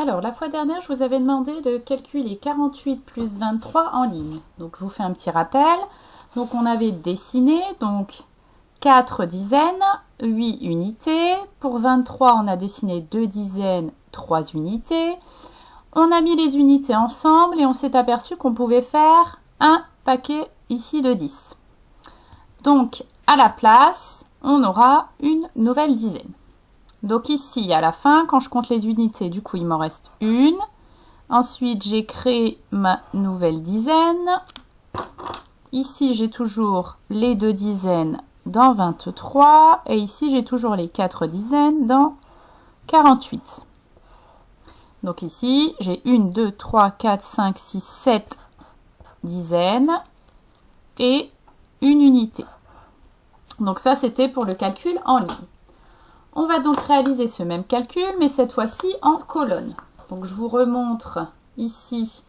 Alors, la fois dernière, je vous avais demandé de calculer 48 plus 23 en ligne. Donc, je vous fais un petit rappel. Donc, on avait dessiné, donc 4 dizaines, 8 unités. Pour 23, on a dessiné 2 dizaines, 3 unités. On a mis les unités ensemble et on s'est aperçu qu'on pouvait faire un paquet ici de 10. Donc, à la place, on aura une nouvelle dizaine. Donc ici, à la fin, quand je compte les unités, du coup, il m'en reste une. Ensuite, j'ai créé ma nouvelle dizaine. Ici, j'ai toujours les 2 dizaines dans 23. Et ici, j'ai toujours les 4 dizaines dans 48. Donc ici, j'ai 1, 2, 3, 4, 5, 6, 7 dizaines et une unité. Donc ça, c'était pour le calcul en ligne. On va donc réaliser ce même calcul, mais cette fois-ci en colonne. Donc je vous remontre ici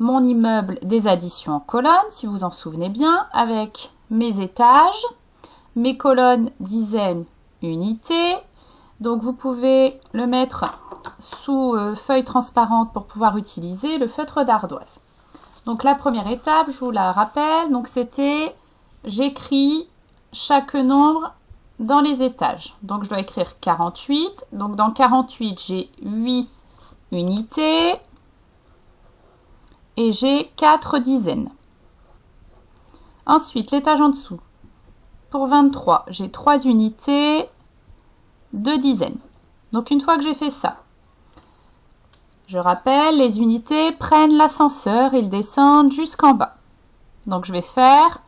mon immeuble des additions en colonne, si vous vous en souvenez bien, avec mes étages, mes colonnes dizaines, unités. Donc vous pouvez le mettre sous feuille transparente pour pouvoir utiliser le feutre d'ardoise. Donc la première étape, je vous la rappelle, donc c'était j'écris chaque nombre dans les étages. Donc je dois écrire 48. Donc dans 48, j'ai 8 unités et j'ai 4 dizaines. Ensuite, l'étage en dessous. Pour 23, j'ai 3 unités, 2 dizaines. Donc une fois que j'ai fait ça, je rappelle, les unités prennent l'ascenseur, ils descendent jusqu'en bas. Donc je vais faire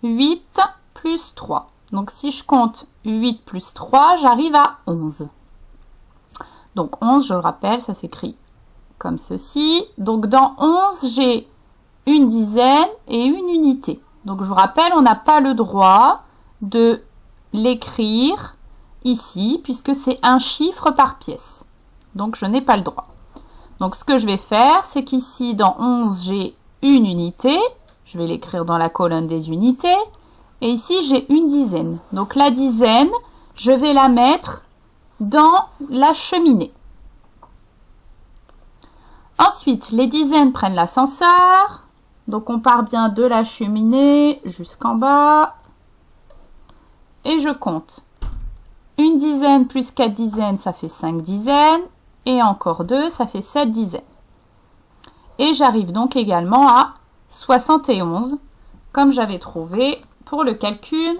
8 plus 3. Donc si je compte 8 plus 3, j'arrive à 11. Donc 11, je le rappelle, ça s'écrit comme ceci. Donc dans 11, j'ai une dizaine et une unité. Donc je vous rappelle, on n'a pas le droit de l'écrire ici, puisque c'est un chiffre par pièce. Donc je n'ai pas le droit. Donc ce que je vais faire, c'est qu'ici, dans 11, j'ai une unité. Je vais l'écrire dans la colonne des unités. Et ici, j'ai une dizaine. Donc la dizaine, je vais la mettre dans la cheminée. Ensuite, les dizaines prennent l'ascenseur. Donc on part bien de la cheminée jusqu'en bas. Et je compte. Une dizaine plus 4 dizaines, ça fait 5 dizaines. Et encore 2, ça fait 7 dizaines. Et j'arrive donc également à 71, comme j'avais trouvé pour le calcul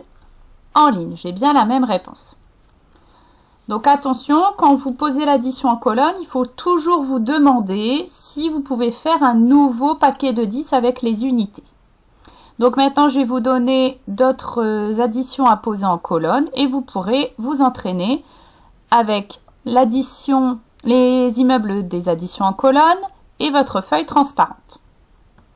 en ligne. J'ai bien la même réponse. Donc attention, quand vous posez l'addition en colonne, il faut toujours vous demander si vous pouvez faire un nouveau paquet de 10 avec les unités. Donc maintenant, je vais vous donner d'autres additions à poser en colonne et vous pourrez vous entraîner avec l'addition, les immeubles des additions en colonne et votre feuille transparente.